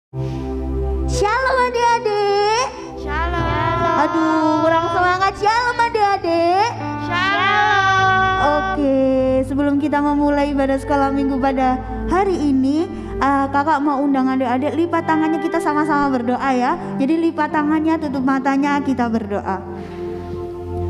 Shalom adik-adik. Shalom. Aduh, kurang semangat. Shalom adik-adik. Shalom. Oke, sebelum kita memulai ibadah sekolah minggu pada hari ini, kakak mau undang adik-adik lipat tangannya, kita sama-sama berdoa ya. Jadi lipat tangannya, tutup matanya, kita berdoa.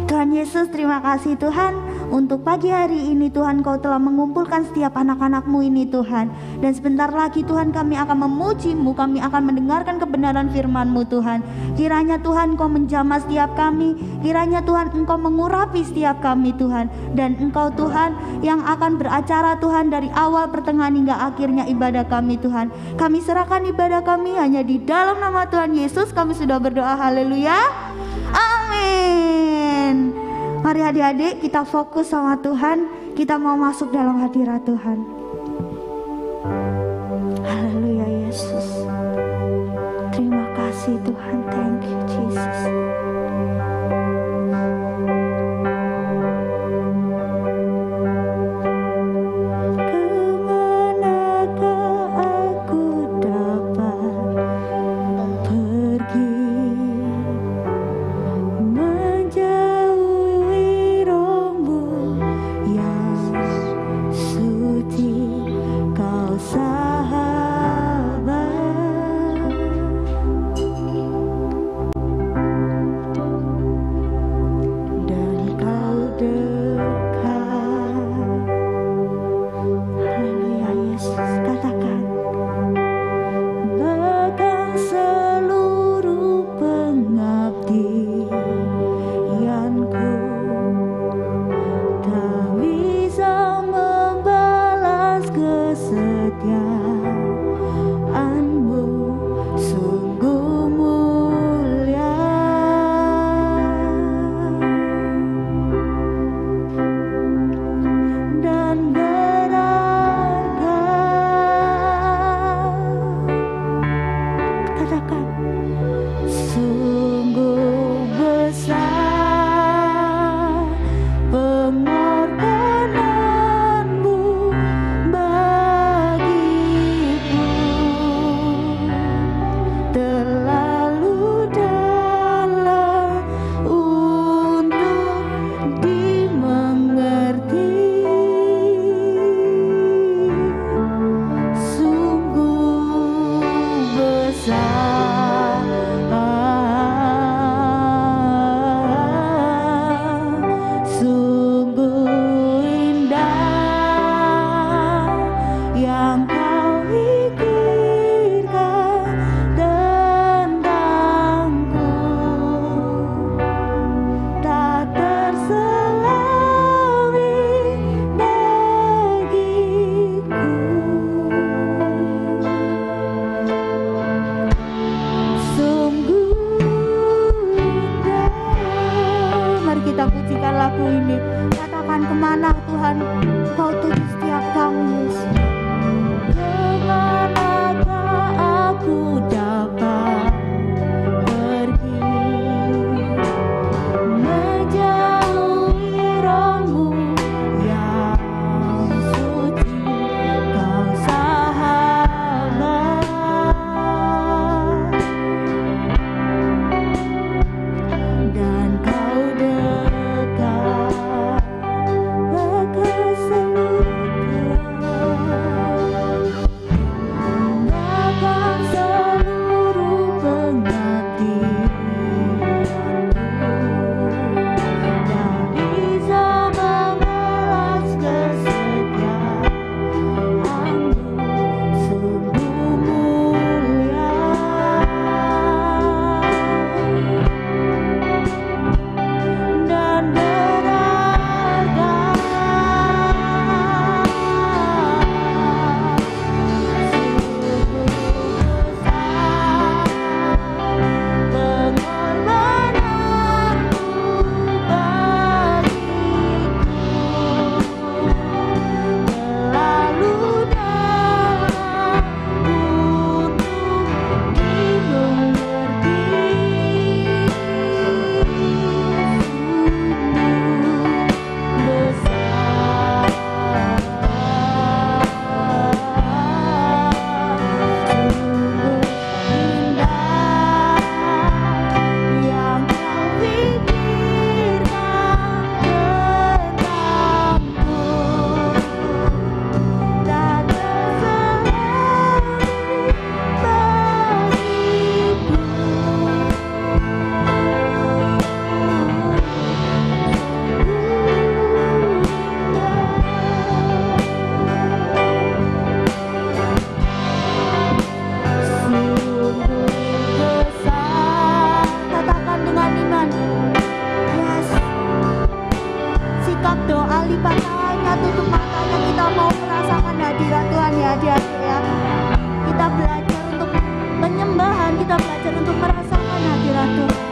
Tuhan Yesus, terima kasih Tuhan untuk pagi hari ini. Tuhan, Kau telah mengumpulkan setiap anak-anak-Mu ini Tuhan. Dan sebentar lagi Tuhan kami akan memuji-Mu, kami akan mendengarkan kebenaran firman-Mu Tuhan. Kiranya Tuhan Kau menjamah setiap kami, kiranya Tuhan Engkau mengurapi setiap kami Tuhan. Dan Engkau Tuhan yang akan beracara Tuhan dari awal pertengahan hingga akhirnya ibadah kami Tuhan. Kami serahkan ibadah kami hanya di dalam nama Tuhan Yesus. Kami sudah berdoa, haleluya, amin. Mari adik-adik kita fokus sama Tuhan. Kita mau masuk dalam hadirat Tuhan. Haleluya Yesus. Terima kasih Tuhan. Thank you Jesus. ya adik-adik ya. Kita belajar untuk penyembahan, kita belajar untuk merasakan hadirat Tuhan.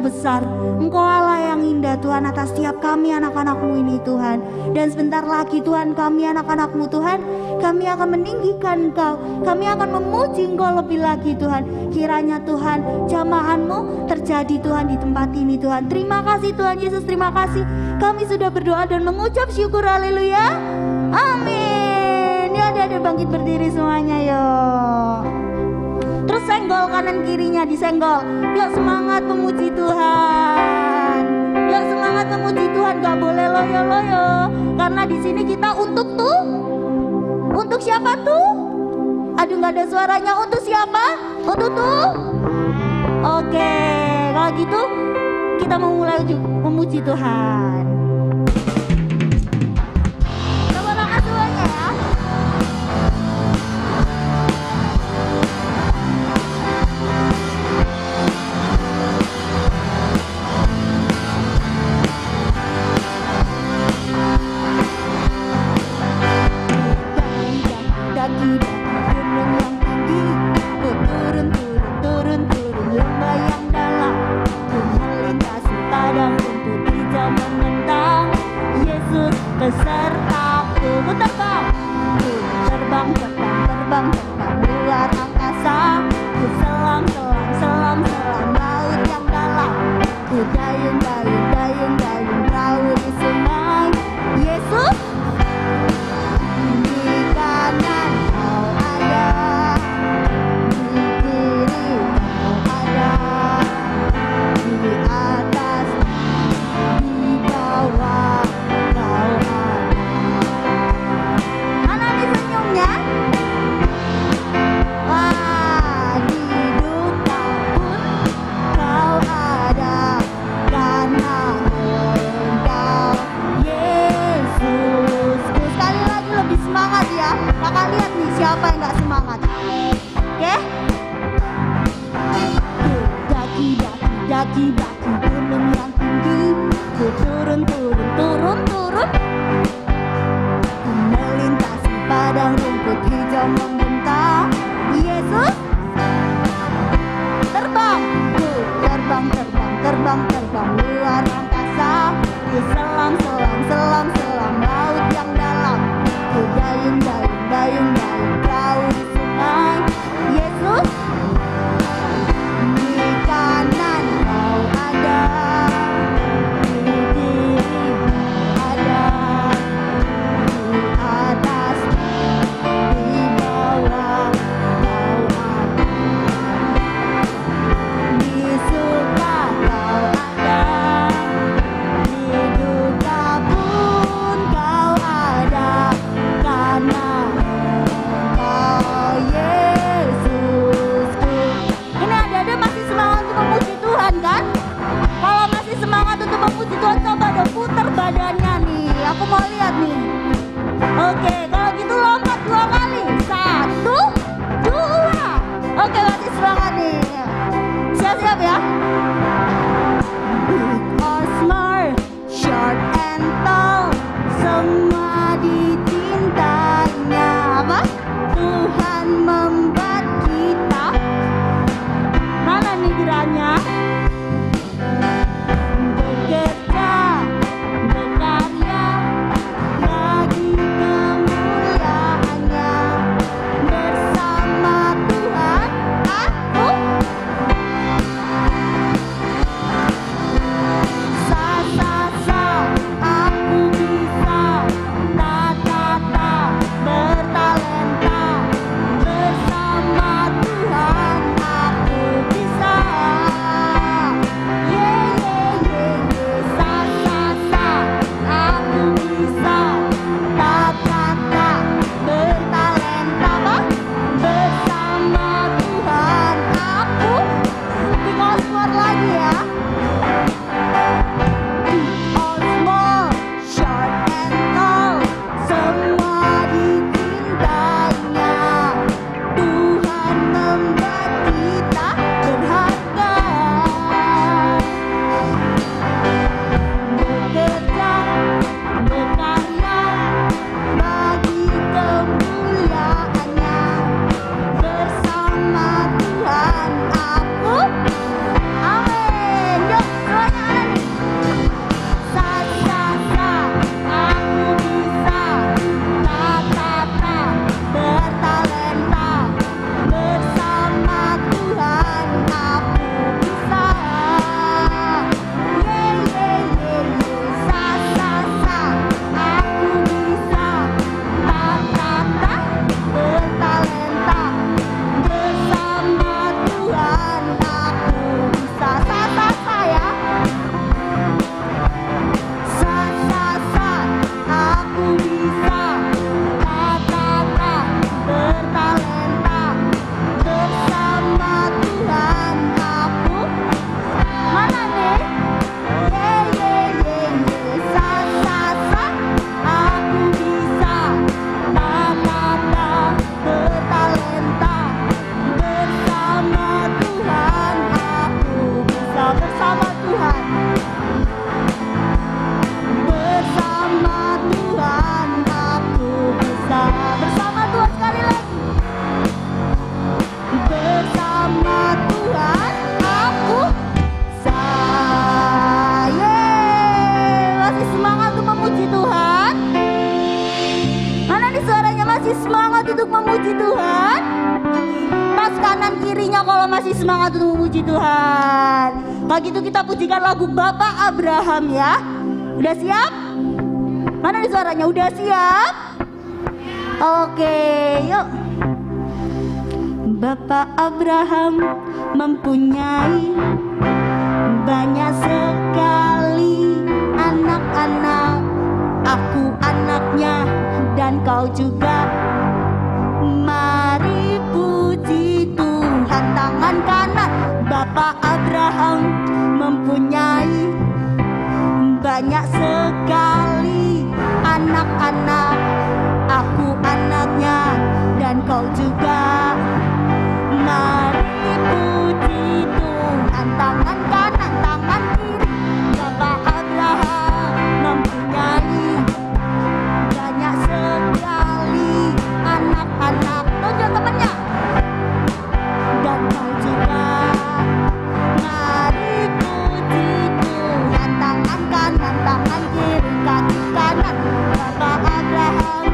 besar. Engkau Allah yang indah Tuhan atas setiap kami anak-anak-Mu ini Tuhan. Dan sebentar lagi Tuhan, kami anak-anak-Mu Tuhan, kami akan meninggikan Engkau, kami akan memuji Engkau lebih lagi Tuhan. Kiranya Tuhan jamahan-Mu terjadi Tuhan di tempat ini Tuhan. Terima kasih Tuhan Yesus, terima kasih. Kami sudah berdoa dan mengucap syukur, haleluya, amin. Ya ada bangkit berdiri semuanya yuk. Terus senggol kanan kirinya, disenggol. Yuk semangat memuji Tuhan. Yuk semangat memuji Tuhan, gak boleh loyo-loyo. Karena di sini kita untuk siapa tuh? Aduh gak ada suaranya, untuk siapa? Untuk tuh? Oke, kalau gitu kita mau mulai memuji Tuhan. Tepuk tangan semuanya ya. membentang. Yesus besertaku. Ku terbang, terbang, terbang, terbang, terbang luar angkasa. Ku selam, selam, selam, selam laut yang dalam. Ku dayung, dayung, dayung, dayung perahu di sungai. Yesus, di kanan kau ada, di kiri kau ada, di atas, di bawah kau ada. Mana nih senyumnya? Wah, di duka pun kau ada, karena engkau Yesusku. Sekali lagi lebih semangat ya. Kakak lihat nih siapa yang gak semangat. Oke? Daki, daki, daki, daki gunung yang tinggi. Ku turun, turun, turun, turun. Ku melintasi padang rumput hijau membentang. Yesus, terbang, ku terbang, terbang, terbang, terbang luar angkasa. Ku selam, selam, selam, selam laut yang dalam. Ku dayung, dayung, dayung, dayung perahu di sungai. Yesus, di kanan kau ada, di kiri kau ada, di atas, di bawah kau ada, di suka kau ada, di duka pun kau ada, karena engkau Yesusku. Ini adik-adik masih semangat untuk memuji Tuhan kan? Kalau masih semangat untuk memuji Tuhan, coba dong putar badannya nih. Aku mau lihat nih. Oke, kalau gitu lompat 2 kali. 1, 2. Oke, masih semangat nih. Siap-siap ya. Big or small, short and tall, semua dicintainya. Apa? Tuhan membuat kita. Mana nih gerannya? Bekerja, berkarya bagi kemuliaannya. Bersama Tuhan aku sa sa sa, aku bisa ta ta ta, bertalenta bersama memuji Tuhan? Mana nih suaranya masih semangat untuk memuji Tuhan? Tas kanan kirinya kalau masih semangat untuk memuji Tuhan. Kalau gitu kita pujikan lagu Bapak Abraham ya. Udah siap? Mana nih suaranya? Udah siap? Oke, yuk. Bapak Abraham mempunyai banyak sekali anak-anak. Aku anaknya dan kau juga. Mari puji Tuhan. Tangan kanan. Bapak Abraham mempunyai banyak sekali anak-anak. Aku anaknya dan kau juga. Mari puji Tuhan. Tangan kanan, tangan kiri. Bapak Abraham mempunyai banyak sekali anak-anak. Tunjuk temannya. Dan kau juga. Mari puji Tuhan. Tangan kanan, tangan kiri, kaki kanan. Bapak Abraham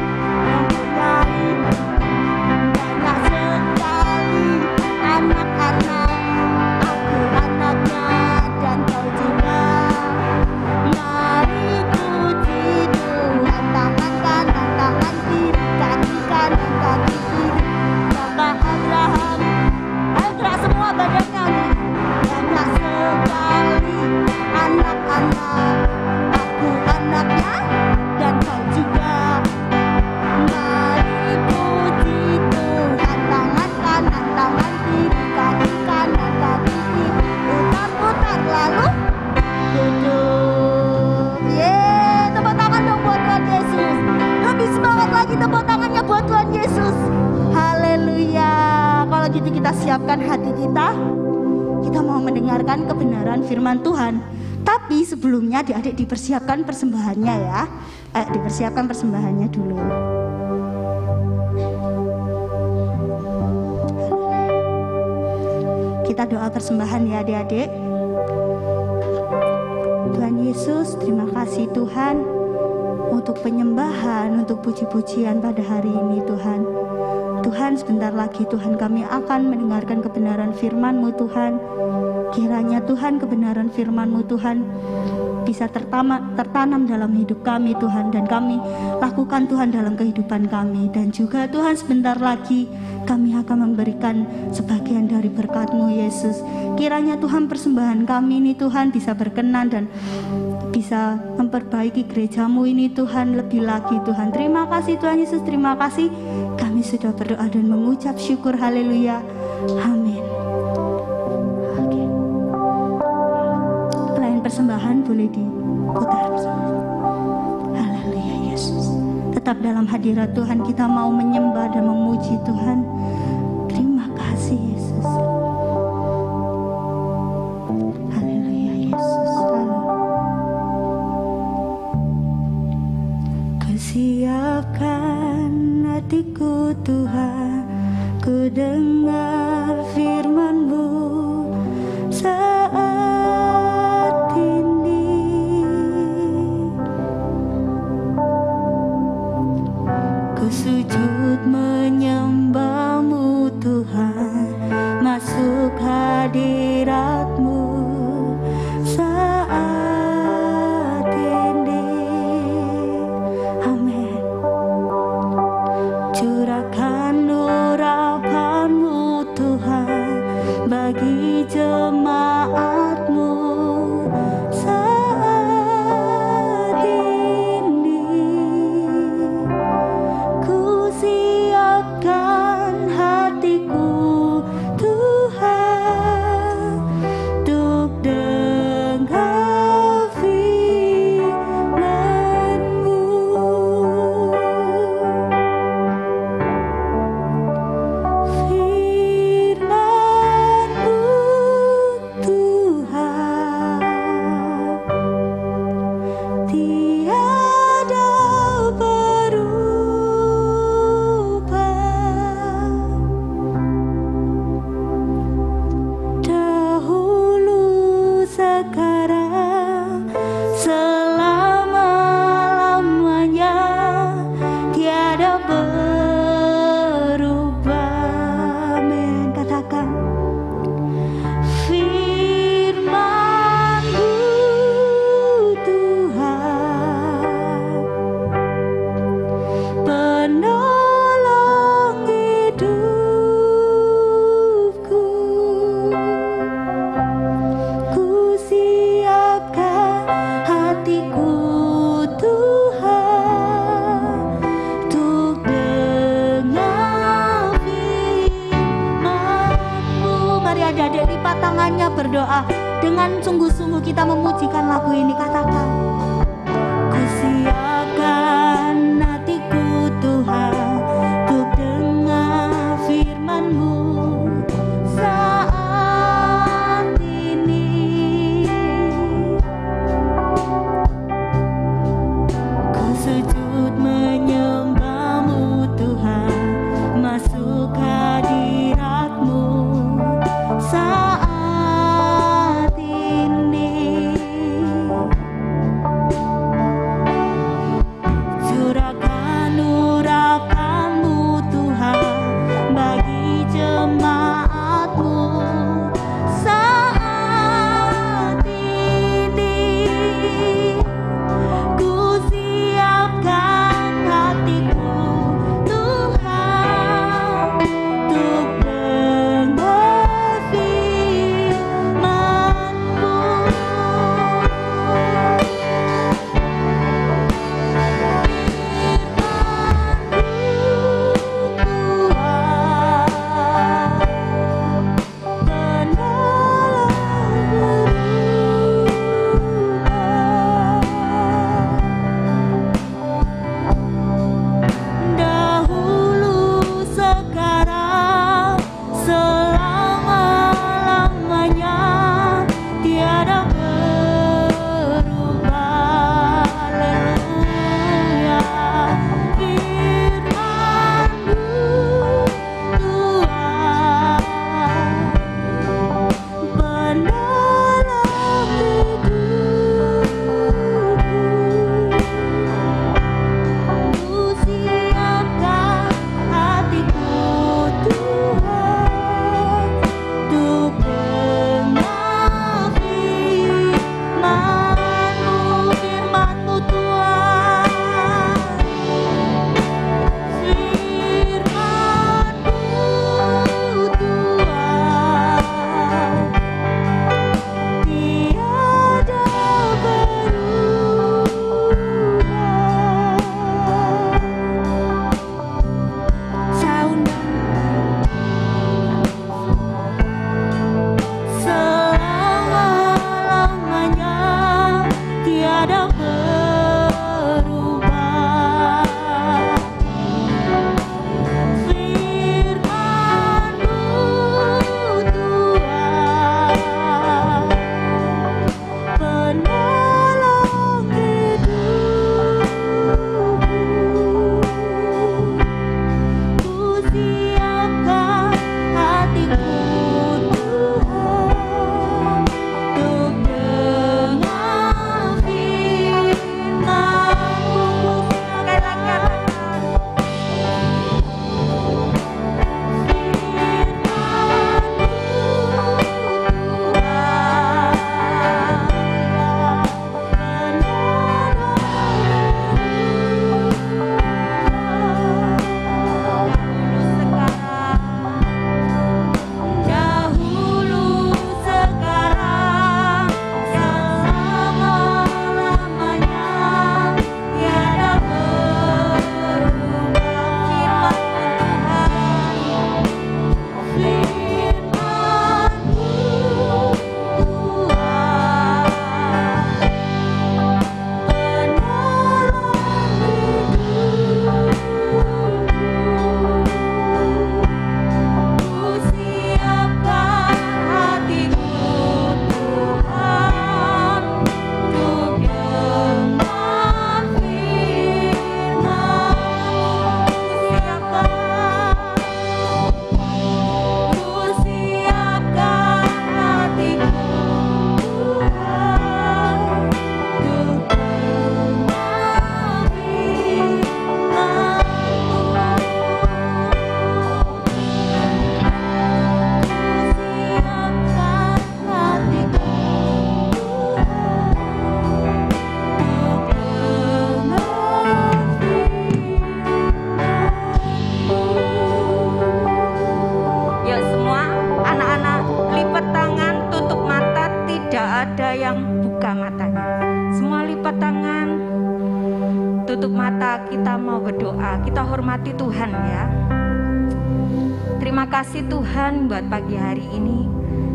mempunyai banyak sekali anak-anak. Aku anaknya dan kau juga. Mari puji Tuhan. Tangan kanan, tangan kiri, kaki kanan, kaki kiri. Bapak Abraham. Ayo gerak semua badannya nih. Banyak sekali anak-anak. Aku anaknya dan kau juga. Mari puji Tuhan. Tangan kanan, tangan kiri, kaki kanan, kaki kiri. Putar-putar lalu duduk. Yeay, tepuk tangan dong buat Tuhan Yesus. Lebih semangat lagi tepuk tangannya buat Tuhan Yesus. Haleluya. Kalau gitu kita siapkan hati kita. Kita mau mendengarkan kebenaran firman Tuhan. Tapi sebelumnya adik-adik dipersiapkan persembahannya ya. Dipersiapkan persembahannya dulu. Kita doa persembahan ya adik-adik. Tuhan Yesus, terima kasih Tuhan untuk penyembahan, untuk puji-pujian pada hari ini Tuhan. Tuhan, sebentar lagi Tuhan kami akan mendengarkan kebenaran firman-Mu Tuhan. Kiranya Tuhan kebenaran firman-Mu Tuhan bisa tertanam dalam hidup kami Tuhan, dan kami lakukan Tuhan dalam kehidupan kami. Dan juga Tuhan sebentar lagi kami akan memberikan sebagian dari berkat-Mu Yesus. Kiranya Tuhan persembahan kami ini Tuhan bisa berkenan dan bisa memperbaiki gereja-Mu ini Tuhan lebih lagi Tuhan. Terima kasih Tuhan Yesus, terima kasih. Kami sudah berdoa dan mengucap syukur. Haleluya. Amin. Oke. Pelayan persembahan boleh diputar. Haleluya Yesus. Tetap dalam hadirat Tuhan kita mau menyembah dan memuji Tuhan. Terima kasih Yesus. Haleluya Yesus. Siapkan hatiku Tuhan, ku dengar firman-Mu saat ini. Ku sujud menyembah-Mu Tuhan, masuk hadirat-Mu saat ini. Amin. Curahkan urapan-Mu Tuhan bagi jemaat-Mu saat ini. Ku siapkan hatiku Tuhan, dengan sungguh-sungguh kita memujikan lagu ini, katakan, ku siapkan hatiku Tuhan untuk dengar firman-Mu saat ini. Ku sujud menyembah-Mu Tuhan, masuk hadirat-Mu saat ini. Curahkan urapan-Mu Tuhan bagi jemaat-Mu saat ini. Ku siapkan hatiku Tuhan untuk dengar firman-Mu. Dahulu, sekarang, selama-lamanya tiada berubah. Haleluya. Firman-Mu Tuhan penolong hidupku. Ku siapkan hatiku Tuhan untuk dengar firman-Mu, firman-Mu Tuhan, firman-Mu Tuhan tiada berubah. Sound selama-lamanya tiada berubah. Firman-Mu Tuhan penolong hidupku. Ku siapkan hatiku Tuhan untuk dengar firman-Mu. Dahulu, sekarang, selama-lamanya tiada berubah. Firman-Mu Tuhan penolong hidupku. Ku siapkan hatiku Tuhan untuk dengar firman-Mu. Ku siapkan hatiku Tuhan untuk dengar Yuk semua anak-anak lipat tangan, tutup mata, tidak ada yang buka matanya. Semua lipat tangan, tutup mata, kita mau berdoa, kita hormati Tuhan ya. Terima kasih Tuhan buat pagi hari ini.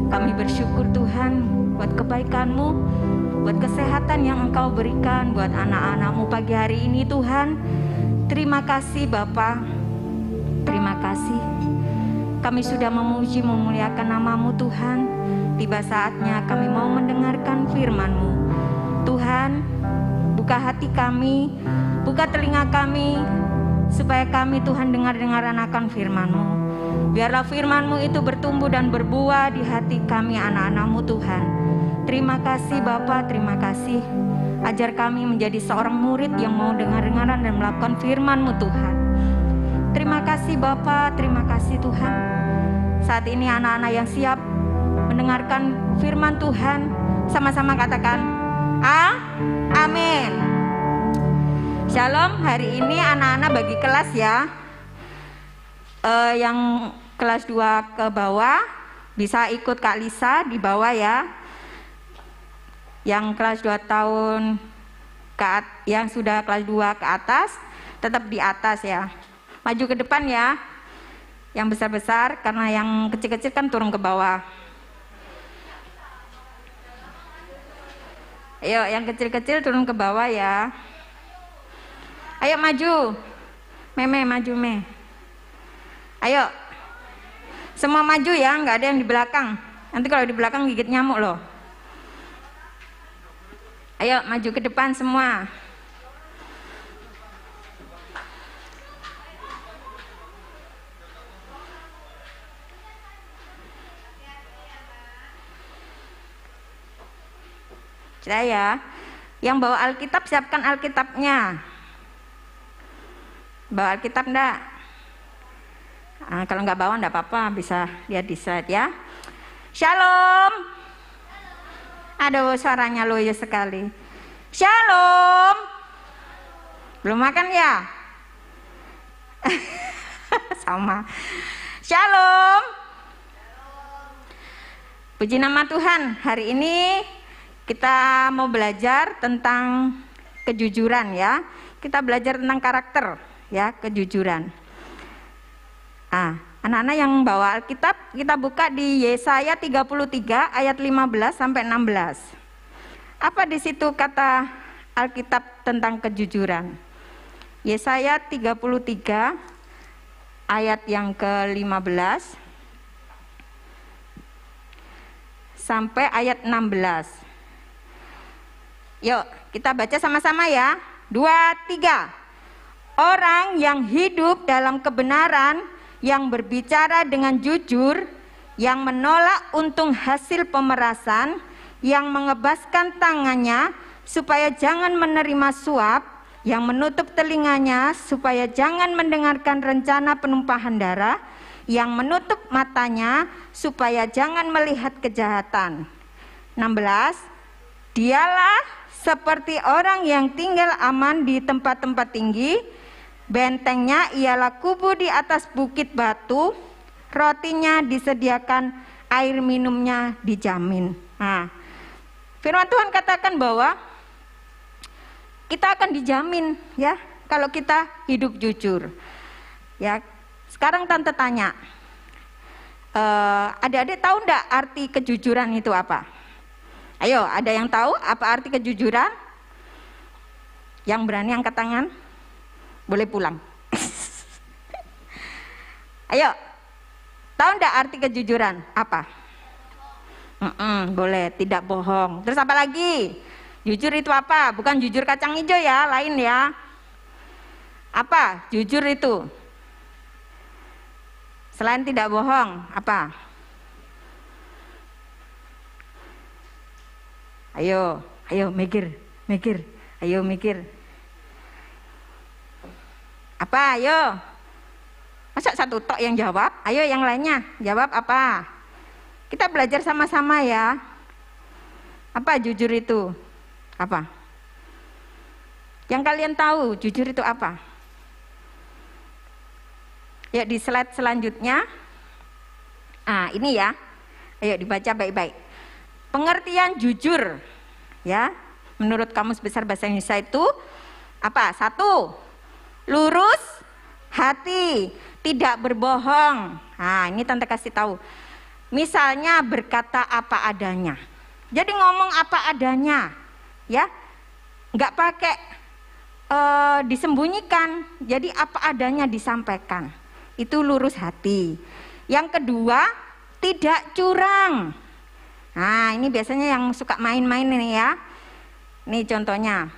Kami bersyukur Tuhan buat kebaikan-Mu, buat kesehatan yang Engkau berikan buat anak-anak-Mu pagi hari ini Tuhan. Terima kasih Bapa, terima kasih. Kami sudah memuji memuliakan nama-Mu Tuhan. Tiba saatnya kami mau mendengarkan firman-Mu. Tuhan, buka hati kami, buka telinga kami, supaya kami Tuhan dengar-dengaran akan firman-Mu. Biarlah firman-Mu itu bertumbuh dan berbuah di hati kami anak-anak-Mu Tuhan. Terima kasih Bapa, terima kasih. Ajar kami menjadi seorang murid yang mau dengar-dengaran dan melakukan firman-Mu Tuhan. Terima kasih Bapa, terima kasih Tuhan. Saat ini anak-anak yang siap mendengarkan firman Tuhan, sama-sama katakan amin. Shalom, hari ini anak-anak bagi kelas ya. Yang kelas 2 ke bawah bisa ikut Kak Lisa di bawah ya. Yang kelas 2 tahun yang sudah kelas 2 ke atas tetap di atas ya. Maju ke depan ya. Yang besar-besar, karena yang kecil-kecil kan turun ke bawah. Ayo yang kecil-kecil turun ke bawah ya. Ayo maju. Meme maju me. Ayo. Semua maju ya, nggak ada yang di belakang. Nanti kalau di belakang gigit nyamuk loh. Ayo maju ke depan semua. Saya yang bawa Alkitab siapkan Alkitabnya. Bawa Alkitab enggak? Kalau nggak bawa enggak apa-apa, bisa lihat di slide ya. Shalom. Aduh, suaranya loyo sekali. Shalom. Belum makan ya? Sama. Shalom. Puji nama Tuhan. Hari ini kita mau belajar tentang kejujuran ya. Kita belajar tentang karakter ya, kejujuran. Anak-anak yang bawa Alkitab, kita buka di Yesaya 33 ayat 15 sampai 16. Apa di situ kata Alkitab tentang kejujuran? Yesaya 33 ayat yang ke-15 sampai ayat 16. Yuk, kita baca sama-sama ya. 2, 3. Orang yang hidup dalam kebenaran, yang berbicara dengan jujur, yang menolak untung hasil pemerasan, yang mengebaskan tangannya supaya jangan menerima suap, yang menutup telinganya supaya jangan mendengarkan rencana penumpahan darah, yang menutup matanya supaya jangan melihat kejahatan. 16. Dialah seperti orang yang tinggal aman di tempat-tempat tinggi. Bentengnya ialah kubu di atas bukit batu, rotinya disediakan, air minumnya dijamin. Firman Tuhan katakan bahwa kita akan dijamin ya kalau kita hidup jujur. Ya, sekarang tante tanya, adik-adik tahu enggak arti kejujuran itu apa? Ayo, ada yang tahu apa arti kejujuran? Yang berani angkat tangan? Boleh pulang. Ayo, tahu enggak arti kejujuran? Apa? Boleh, tidak bohong. Terus apa lagi? Jujur itu apa? Bukan jujur kacang hijau ya, lain ya. Apa? Jujur itu. Selain tidak bohong, apa? Ayo mikir. Ayo mikir. Apa? Ayo. Masa satu tok yang jawab? Ayo yang lainnya jawab apa? Kita belajar sama-sama ya. Apa jujur itu? Apa? Yang kalian tahu jujur itu apa? Ya di slide selanjutnya. Ini ya. Ayo dibaca baik-baik. Pengertian jujur ya. Menurut Kamus Besar Bahasa Indonesia itu apa? 1. Lurus hati, tidak berbohong. Ini tante kasih tahu. Misalnya berkata apa adanya. Jadi ngomong apa adanya, ya, nggak pakai disembunyikan. Jadi apa adanya disampaikan. Itu lurus hati. Yang kedua, tidak curang. Nah, ini biasanya yang suka main-main ini ya. Nih contohnya.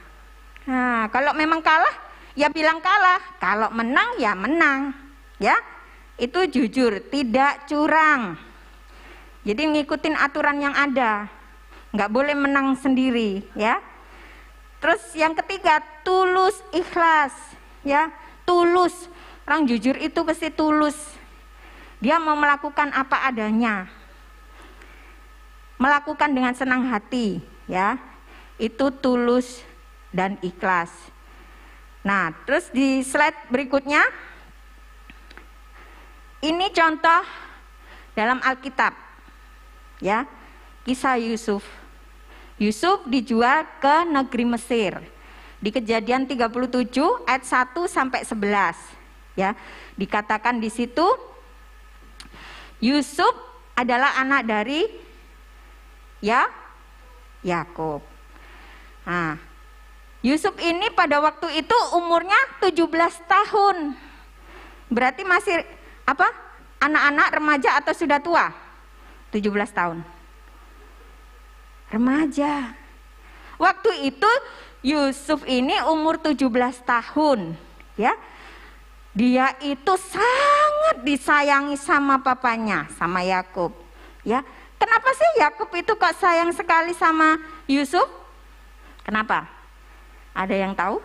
Nah, kalau memang kalah, ya bilang kalah. Kalau menang, ya menang. Ya, itu jujur, tidak curang. Jadi ngikutin aturan yang ada. Nggak boleh menang sendiri, ya. Terus yang ketiga, tulus ikhlas, ya. Tulus. Orang jujur itu pasti tulus. Dia mau melakukan apa adanya. Melakukan dengan senang hati, ya. Itu tulus dan ikhlas. Nah, terus di slide berikutnya, ini contoh dalam Alkitab, ya. Kisah Yusuf. Yusuf dijual ke negeri Mesir. Di Kejadian 37 ayat 1 sampai 11, ya. Dikatakan di situ Yusuf adalah anak dari Yakub. Nah, Yusuf ini pada waktu itu umurnya 17 tahun. Berarti masih anak-anak, remaja atau sudah tua? 17 tahun. Remaja. Waktu itu Yusuf ini umur 17 tahun, ya. Dia itu sangat disayangi sama papanya, sama Yakub, ya. Kenapa sih Yakub itu kok sayang sekali sama Yusuf? Kenapa? Ada yang tahu?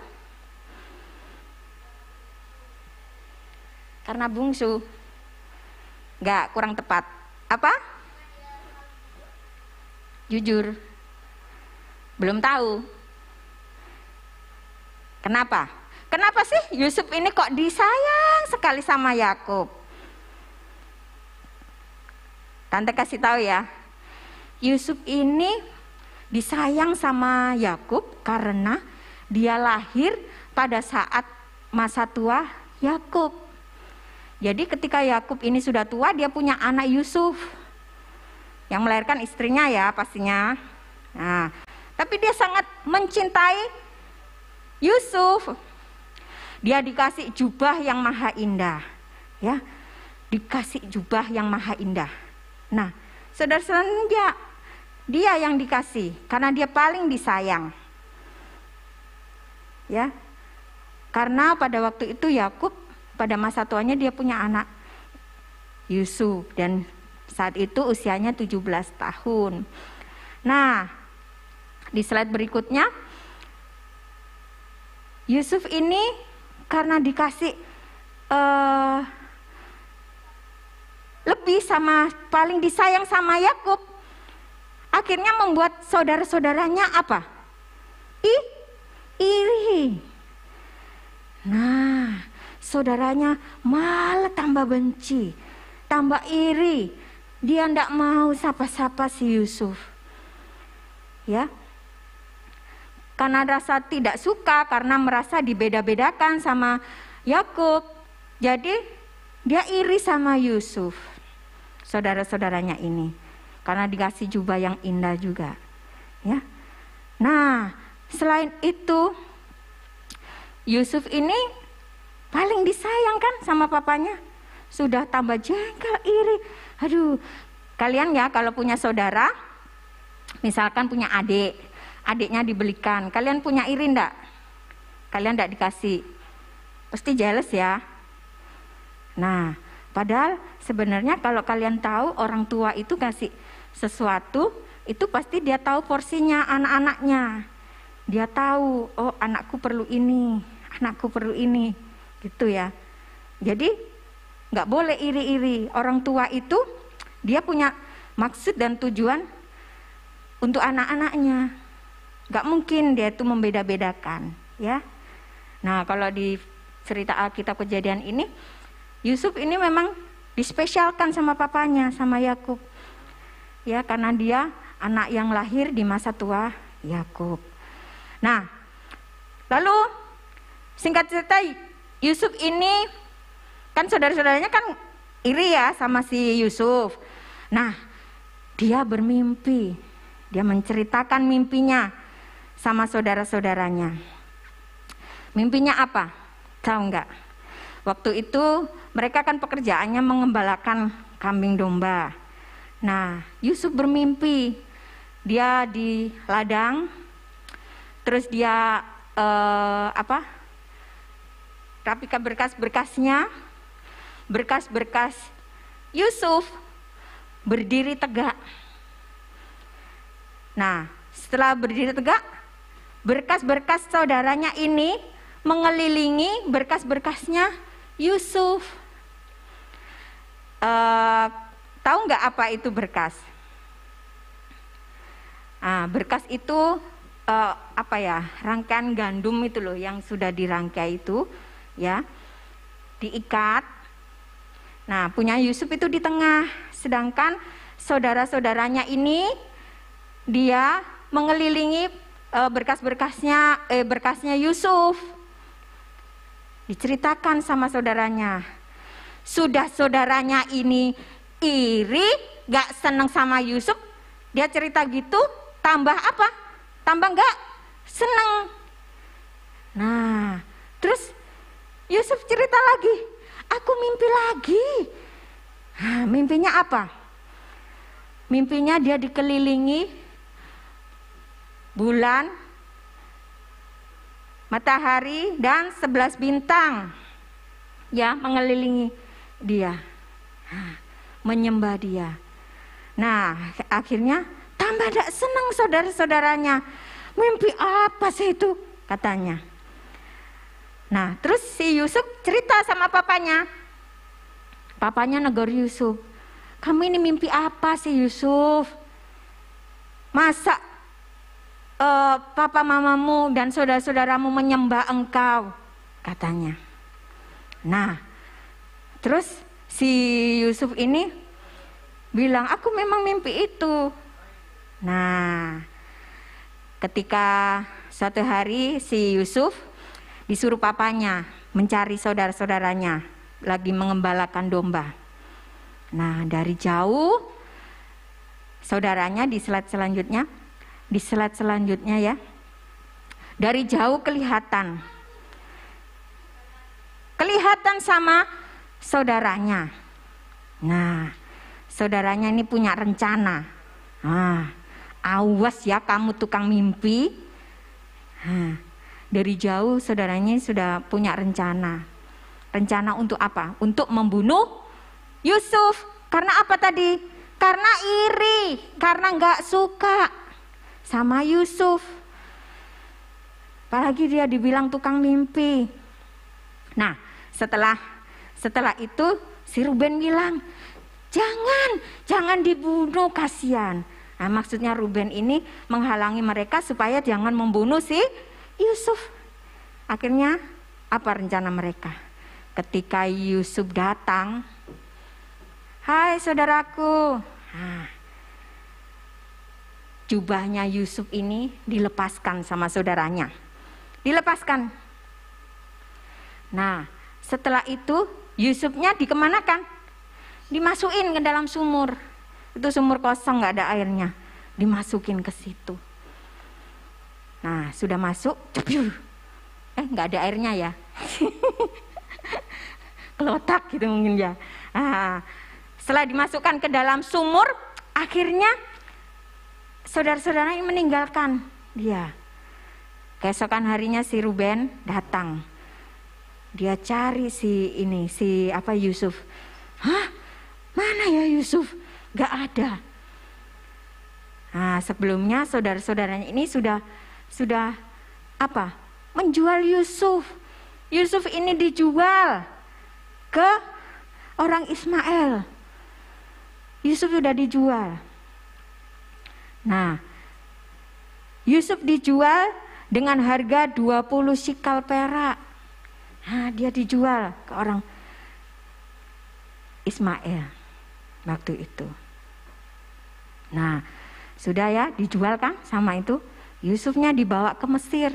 Karena bungsu. Enggak, kurang tepat. Apa? Jujur, belum tahu. Kenapa? Kenapa sih Yusuf ini kok disayang sekali sama Yakub? Tante kasih tahu ya. Yusuf ini disayang sama Yakub karena dia lahir pada saat masa tua Yakub. Jadi ketika Yakub ini sudah tua, dia punya anak Yusuf. Yang melahirkan istrinya ya pastinya. Nah, tapi dia sangat mencintai Yusuf. Dia dikasih jubah yang maha indah, ya. Dikasih jubah yang maha indah. Nah, saudara-saudara, dia yang dikasih karena dia paling disayang. Ya. Karena pada waktu itu Yakub pada masa tuanya dia punya anak Yusuf dan saat itu usianya 17 tahun. Nah, di slide berikutnya, Yusuf ini karena dikasih lebih paling disayang sama Yakub, akhirnya membuat saudara-saudaranya apa? Iri. Nah, saudaranya malah tambah benci, tambah iri. Dia tidak mau sapa-sapa si Yusuf, ya, karena rasa tidak suka, karena merasa dibeda-bedakan sama Yakub. Jadi dia iri sama Yusuf, saudara-saudaranya ini, karena dikasih jubah yang indah juga, ya. Nah, selain itu Yusuf ini paling disayang kan sama papanya. Sudah tambah jengkel, iri. Aduh, kalian ya kalau punya saudara, misalkan punya adik, adiknya dibelikan, kalian punya iri enggak? Kalian enggak dikasih, pasti jealous ya. Nah, padahal sebenarnya kalau kalian tahu orang tua itu kasih sesuatu, itu pasti dia tahu porsinya anak-anaknya. Dia tahu, oh anakku perlu ini, anakku perlu ini, gitu ya. Jadi nggak boleh iri-iri. Orang tua itu dia punya maksud dan tujuan untuk anak-anaknya. Nggak mungkin dia itu membeda-bedakan, ya. Nah, kalau di cerita Alkitab Kejadian ini, Yusuf ini memang dispesialkan sama papanya, sama Yakub, ya, karena dia anak yang lahir di masa tua Yakub. Nah, lalu singkat cerita, Yusuf ini kan saudara-saudaranya kan iri ya sama si Yusuf. Nah, dia bermimpi, Dia menceritakan mimpinya sama saudara-saudaranya. Mimpinya apa? Tahu nggak? Waktu itu mereka kan pekerjaannya mengembalakan kambing domba. Nah, Yusuf bermimpi dia di ladang, terus dia rapikan berkas-berkasnya, berkas-berkas Yusuf berdiri tegak. Nah, setelah berdiri tegak, berkas-berkas saudaranya ini mengelilingi berkas-berkasnya Yusuf. Tahu nggak apa itu berkas? Berkas itu rangkaian gandum itu loh yang sudah dirangkai itu, ya, diikat. Nah, punya Yusuf itu di tengah, sedangkan saudara-saudaranya ini dia mengelilingi berkasnya Yusuf. Diceritakan sama saudaranya. Sudah saudaranya ini iri, gak seneng sama Yusuf, dia cerita gitu, tambah apa? Tambah gak seneng. Nah, terus Yusuf cerita lagi, aku mimpi lagi. Nah, mimpinya apa? Mimpinya dia dikelilingi bulan, matahari, dan 11 bintang, ya, mengelilingi dia, menyembah dia. Nah, akhirnya tambah tidak senang saudara-saudaranya. Mimpi apa sih itu? Katanya. Nah, terus si Yusuf cerita sama papanya. Papanya negur Yusuf. Kamu ini mimpi apa sih Yusuf? Masa papa mamamu dan saudara-saudaramu menyembah engkau? Katanya. Nah, terus si Yusuf ini bilang, aku memang mimpi itu. Nah, ketika suatu hari si Yusuf disuruh papanya mencari saudara-saudaranya lagi mengembalakan domba. Nah, dari jauh saudaranya di slide selanjutnya ya. Dari jauh kelihatan sama saudaranya. Nah, saudaranya ini punya rencana. Awas ya kamu tukang mimpi. Dari jauh saudaranya sudah punya rencana. Rencana untuk apa? Untuk membunuh Yusuf. Karena apa tadi? Karena iri, karena nggak suka sama Yusuf. Apalagi dia dibilang tukang mimpi. Nah, setelah itu si Ruben bilang, jangan dibunuh, kasihan. Nah, maksudnya Ruben ini menghalangi mereka supaya jangan membunuh si Yusuf. Akhirnya apa rencana mereka? Ketika Yusuf datang, hai saudaraku. Nah, jubahnya Yusuf ini dilepaskan sama saudaranya. Dilepaskan. Nah, setelah itu Yusufnya dikemanakan? Dimasukin ke dalam sumur. Itu sumur kosong, nggak ada airnya. Dimasukin ke situ. Nah, sudah masuk, nggak ada airnya ya. Kelotak gitu mungkin ya. Nah, setelah dimasukkan ke dalam sumur, akhirnya saudara-saudaranya meninggalkan dia. Keesokan harinya si Ruben datang. Dia cari Yusuf. Mana ya Yusuf? Gak ada. Nah, sebelumnya saudara-saudaranya ini sudah menjual Yusuf. Yusuf ini dijual ke orang Ismail. Yusuf sudah dijual. Nah, Yusuf dijual dengan harga 20 sikal perak. Nah, dia dijual ke orang Ismail waktu itu. Nah, sudah ya dijual kan sama itu. Yusufnya dibawa ke Mesir.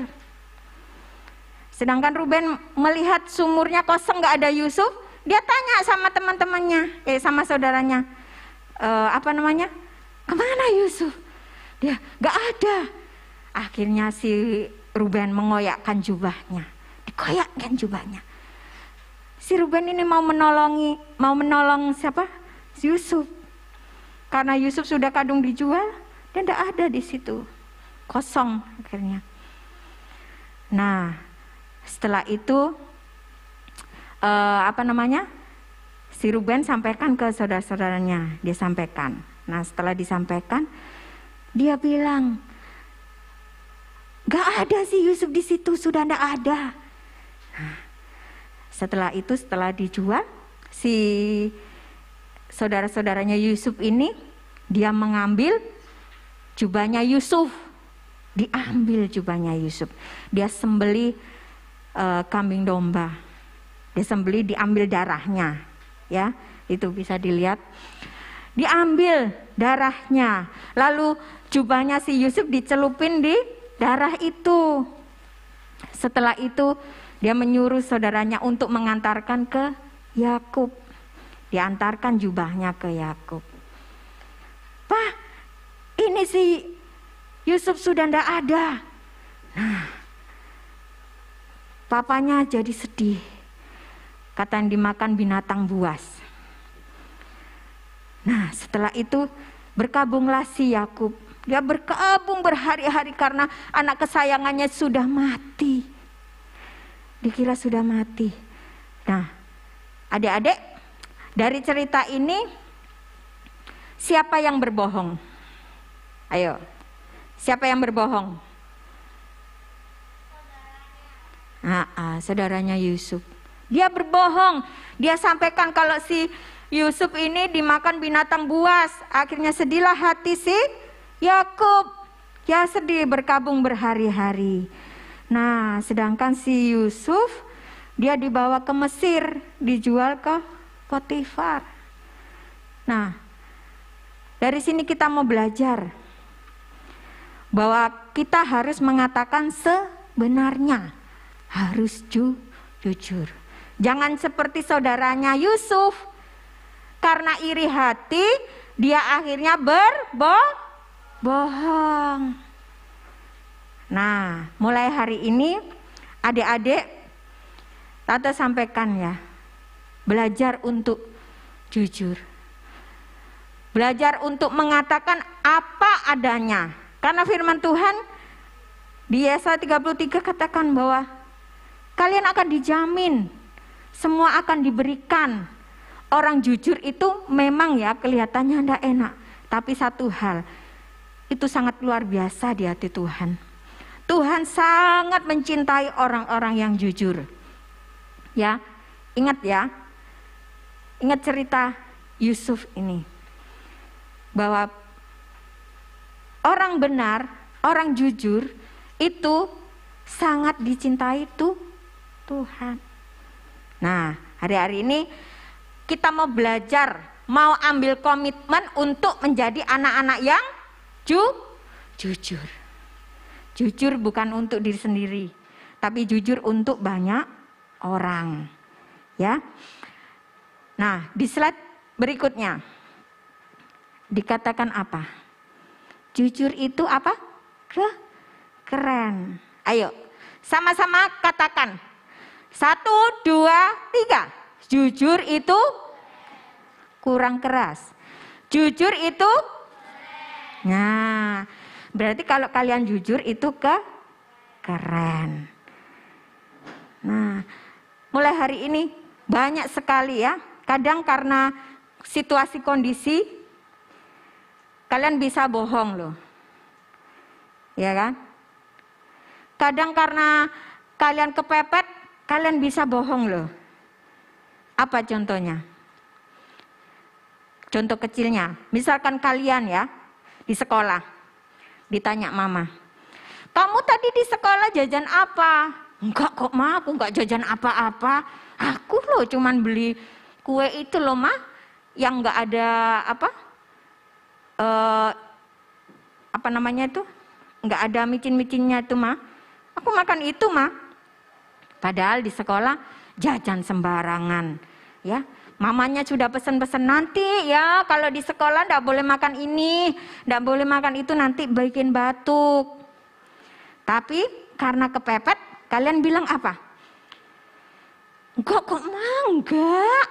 Sedangkan Ruben melihat sumurnya kosong, gak ada Yusuf. Dia tanya sama teman-temannya, sama saudaranya, kemana Yusuf? Dia nggak ada. Akhirnya si Ruben mengoyakkan jubahnya, dikoyakkan jubahnya. Si Ruben ini mau menolong siapa? Yusuf. Karena Yusuf sudah kadung dijual dan tidak ada di situ, kosong akhirnya. Nah, setelah itu si Ruben sampaikan ke saudara-saudaranya, dia sampaikan. Nah, setelah disampaikan, dia bilang, gak ada si Yusuf di situ, sudah tidak ada. Nah, setelah itu, setelah dijual, si saudara-saudaranya Yusuf ini, dia mengambil jubahnya Yusuf. Diambil jubahnya Yusuf. Dia sembeli kambing domba. Dia sembeli, diambil darahnya. Ya, itu bisa dilihat. Diambil darahnya. Lalu jubahnya si Yusuf dicelupin di darah itu. Setelah itu dia menyuruh saudaranya untuk mengantarkan ke Yakub. Diantarkan jubahnya ke Yakub. Pak, ini si Yusuf sudah tidak ada. Nah, papanya jadi sedih. Kata yang dimakan binatang buas. Nah, setelah itu berkabunglah si Yakub. Dia berkabung berhari-hari karena anak kesayangannya sudah mati. Dikira sudah mati. Nah, adik-adik, dari cerita ini siapa yang berbohong? Ayo, siapa yang berbohong? Saudaranya Yusuf. Dia berbohong. Dia sampaikan kalau si Yusuf ini dimakan binatang buas. Akhirnya sedihlah hati si Yakub. Ya sedih, berkabung berhari-hari. Nah, sedangkan si Yusuf dia dibawa ke Mesir, dijual ke Potifar. Nah, dari sini kita mau belajar bahwa kita harus mengatakan sebenarnya, harus jujur. Jangan seperti saudaranya Yusuf, karena iri hati dia akhirnya berbohong. Nah, mulai hari ini adik-adik, Tante sampaikan ya, belajar untuk jujur. Belajar untuk mengatakan apa adanya. Karena firman Tuhan di Yesaya 33 katakan bahwa kalian akan dijamin, semua akan diberikan. Orang jujur itu memang ya kelihatannya tidak enak, tapi satu hal itu sangat luar biasa di hati Tuhan. Tuhan sangat mencintai orang-orang yang jujur. Ya, ingat ya. Ingat cerita Yusuf ini. Bahwa orang benar, orang jujur itu sangat dicintai Tuhan. Nah, hari-hari ini kita mau belajar, mau ambil komitmen untuk menjadi anak-anak yang jujur. Jujur bukan untuk diri sendiri, tapi jujur untuk banyak orang. Ya. Nah, di slide berikutnya dikatakan apa? Jujur itu apa? Keren. Ayo, sama-sama katakan. 1, 2, 3. Jujur itu kurang keras. Jujur itu nah, berarti kalau kalian jujur itu keren. Nah, mulai hari ini banyak sekali ya. Kadang karena situasi kondisi kalian bisa bohong loh. Ya kan? Kadang karena kalian kepepet, kalian bisa bohong loh. Apa contohnya? Contoh kecilnya, misalkan kalian ya di sekolah ditanya mama, kamu tadi di sekolah jajan apa? Enggak kok ma, aku enggak jajan apa-apa. Aku loh cuman beli kue itu loh ma, yang enggak ada apa namanya itu, enggak ada micin-micinnya itu ma. Aku makan itu ma. Padahal di sekolah jajan sembarangan. ya. Mamanya sudah pesan-pesan nanti ya, kalau di sekolah nggak boleh makan ini, nggak boleh makan itu, nanti bikin batuk. Tapi karena kepepet, kalian bilang apa? Kok enggak?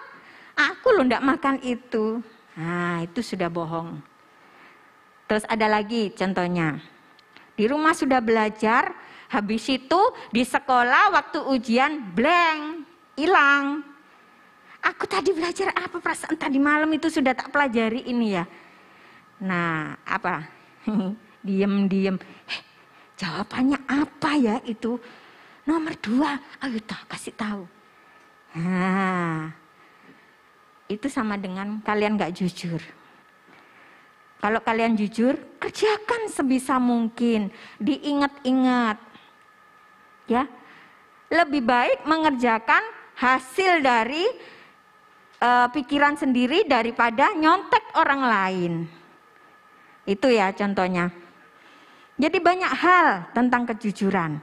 Aku loh nggak makan itu. Nah, itu sudah bohong. Terus ada lagi contohnya. Di rumah sudah belajar, habis itu di sekolah waktu ujian blank, hilang. Aku tadi belajar apa, perasaan tadi malam itu sudah tak pelajari ini ya. Nah, apa? Diem. Jawabannya apa ya itu? Nomor 2, ayo kasih tahu. Nah, itu sama dengan kalian gak jujur. Kalau kalian jujur, kerjakan sebisa mungkin, diingat-ingat. Ya, lebih baik mengerjakan hasil dari pikiran sendiri daripada nyontek orang lain. Itu ya contohnya. Jadi banyak hal tentang kejujuran.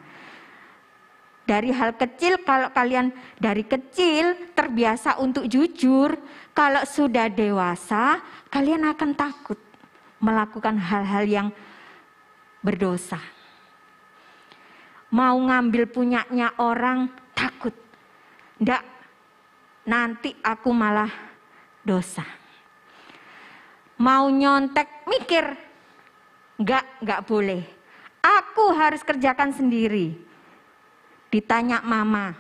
Dari hal kecil, kalau kalian dari kecil terbiasa untuk jujur, kalau sudah dewasa kalian akan takut melakukan hal-hal yang berdosa. Mau ngambil punyanya orang takut. Nggak, nanti aku malah dosa. Mau nyontek mikir, enggak boleh. Aku harus kerjakan sendiri. Ditanya mama,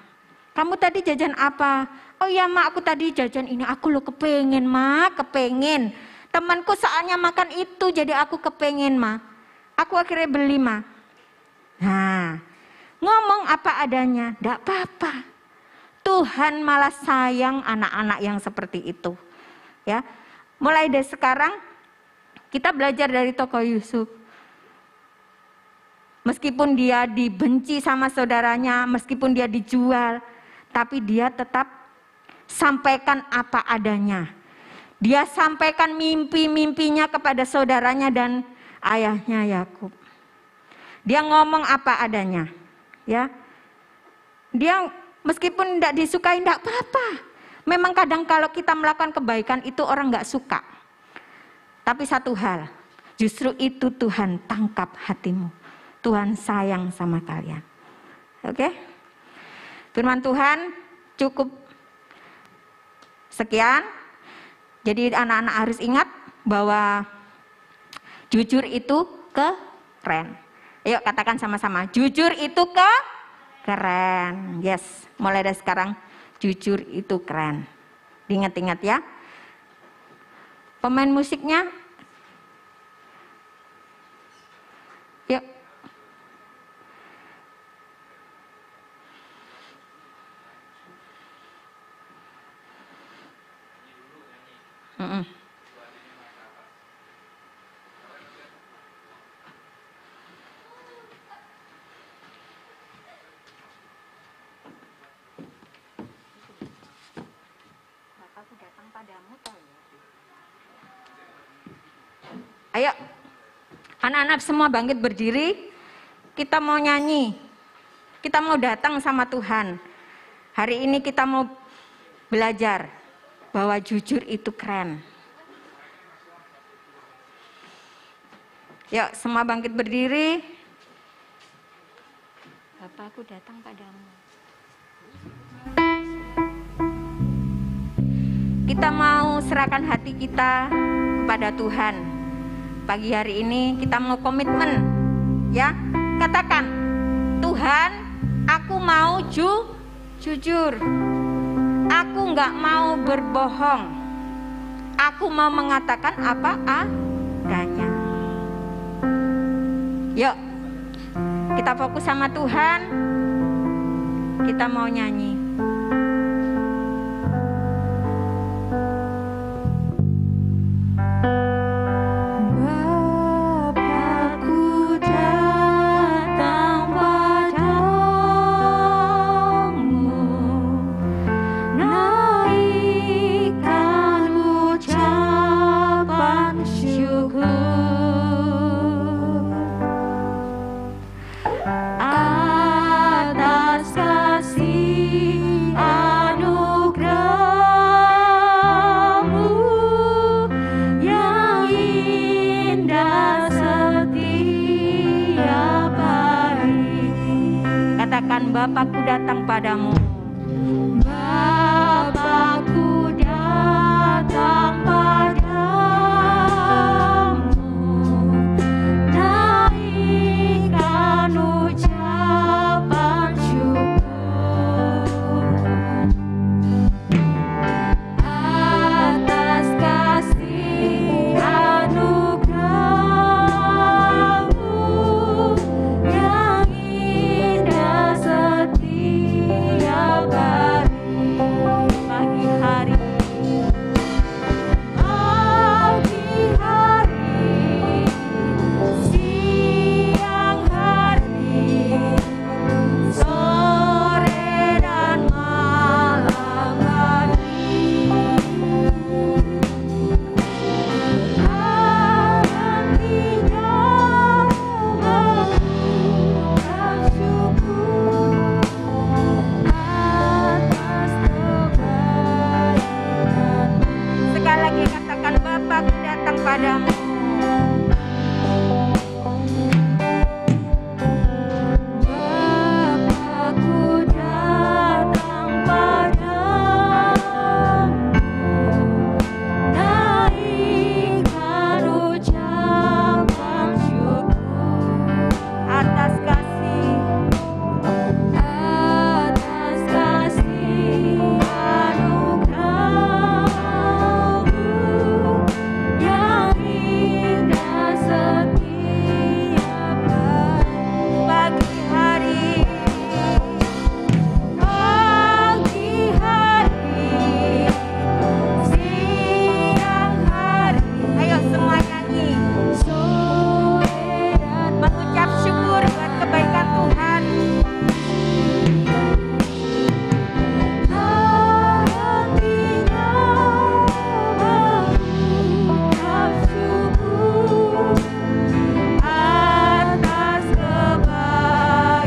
kamu tadi jajan apa? Oh ya ma, aku tadi jajan ini, aku lo kepengen ma, kepengen. Temanku soalnya makan itu, jadi aku kepengen ma. Aku akhirnya beli ma. Nah, ngomong apa adanya, enggak apa-apa. Tuhan malah sayang anak-anak yang seperti itu. Ya, mulai dari sekarang kita belajar dari tokoh Yusuf. Meskipun dia dibenci sama saudaranya, meskipun dia dijual, tapi dia tetap sampaikan apa adanya. Dia sampaikan mimpi-mimpinya kepada saudaranya dan ayahnya Yakub. Dia ngomong apa adanya. Ya, dia meskipun tidak disukai, tidak apa-apa. Memang kadang kalau kita melakukan kebaikan itu orang nggak suka. Tapi satu hal, justru itu Tuhan tangkap hatimu. Tuhan sayang sama kalian. Oke? Firman Tuhan cukup sekian. Jadi anak-anak harus ingat bahwa jujur itu keren. Ayo katakan sama-sama, jujur itu keren. Yes, mulai dari sekarang jujur itu keren. Diingat-ingat ya. Pemain musiknya, yuk. Ayo, anak-anak semua bangkit berdiri. Kita mau nyanyi. Kita mau datang sama Tuhan. Hari ini kita mau belajar bahwa jujur itu keren. Yuk, semua bangkit berdiri. Bapakku datang padamu. Kita mau serahkan hati kita kepada Tuhan. Pagi hari ini kita mau komitmen, ya. Katakan, Tuhan, aku mau jujur. Aku nggak mau berbohong. Aku mau mengatakan apa adanya. Yuk, kita fokus sama Tuhan. Kita mau nyanyi. Atas kasih Bapakku datang padamu. Bapakku datang padamu, naikkan ucapan syukur atas kasih anugerah-Mu yang indah setiap hari. Pagi hari, Pagi hari, siang hari, sore dan malam hari, akan tinggal mengucap syukur atas kebaikan. sekali lagi katakan Bapakku datang padamu. Bapakku datang padamu, naikkan ucapan syukur Atas kasih anugerah-Mu yang indah setiap hari. pagi hari, Pagi hari, siang hari, ayo semua nyanyi sore dan mengucap syukur buat kebaikan Tuhan. akan tinggal mengucap syukur atas kebaikan.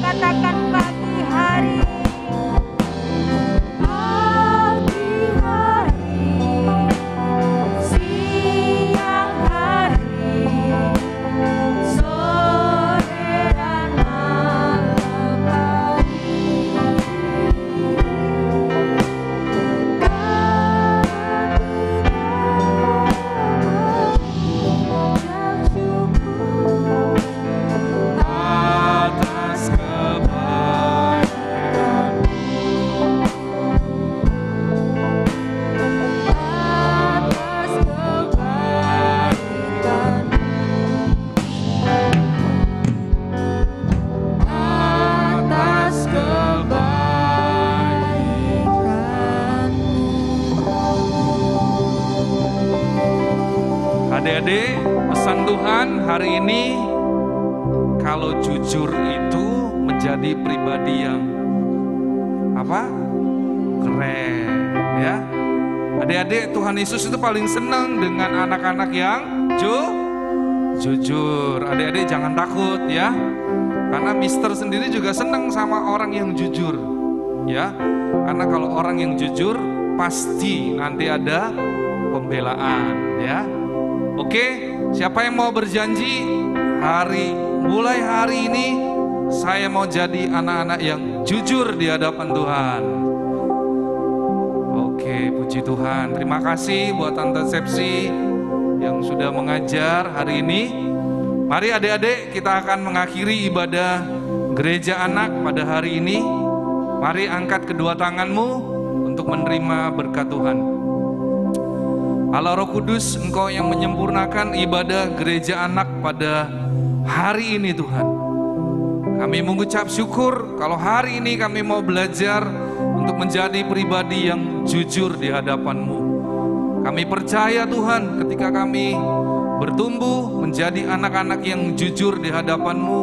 Katakan pagi hari, Pagi hari, siang hari, sore dan malam hari, mengucap syukur atas kebaikan. atas kebaikan, atas kebaikan. Adik-adik, pesan Tuhan hari ini, kalau jujur itu menjadi pribadi yang apa? Keren, ya. Adik-adik, Tuhan Yesus itu paling senang dengan anak-anak yang jujur. Adik-adik jangan takut ya. Karena Mister sendiri juga senang sama orang yang jujur, ya. Karena kalau orang yang jujur pasti nanti ada pembelaan, ya. Oke, siapa yang mau berjanji mulai hari ini saya mau jadi anak-anak yang jujur di hadapan Tuhan. Oke, puji Tuhan. Terima kasih buat Tante Sepsi yang sudah mengajar hari ini. Mari adik-adik, kita akan mengakhiri ibadah gereja anak pada hari ini. Mari angkat kedua tanganmu untuk menerima berkat Tuhan. Allah Roh Kudus, Engkau yang menyempurnakan ibadah gereja anak pada hari ini Tuhan. Kami mengucap syukur kalau hari ini kami mau belajar untuk menjadi pribadi yang jujur di hadapan-Mu. Kami percaya Tuhan, ketika kami bertumbuh menjadi anak-anak yang jujur di hadapan-Mu,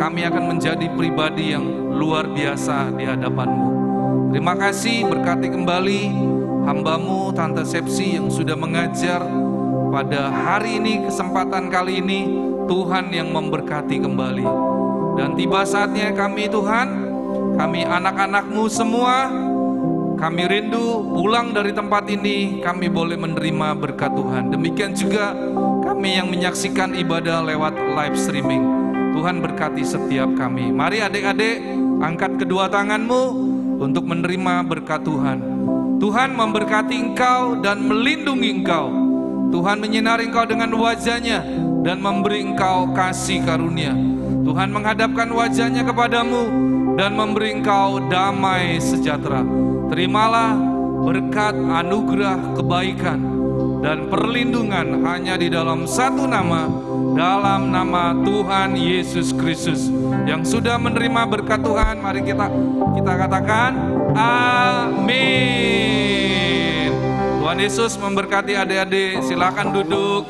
kami akan menjadi pribadi yang luar biasa di hadapan-Mu. Terima kasih, berkati kembali hamba-Mu Tante Sepsi yang sudah mengajar pada hari ini, kesempatan kali ini Tuhan yang memberkati kembali. Dan tiba saatnya kami Tuhan, kami anak-anak-Mu semua, kami rindu pulang dari tempat ini, kami boleh menerima berkat Tuhan. Demikian juga kami yang menyaksikan ibadah lewat live streaming. Tuhan berkati setiap kami. Mari adik-adik, angkat kedua tanganmu untuk menerima berkat Tuhan. Tuhan memberkati engkau dan melindungi engkau. Tuhan menyinari engkau dengan wajah-Nya dan memberi engkau kasih karunia. Tuhan menghadapkan wajah-Nya kepadamu dan memberi engkau damai sejahtera. Terimalah berkat, anugerah, kebaikan, dan perlindungan hanya di dalam satu nama, dalam nama Tuhan Yesus Kristus. Yang sudah menerima berkat Tuhan, mari kita katakan amin. Tuhan Yesus memberkati adik-adik, silakan duduk.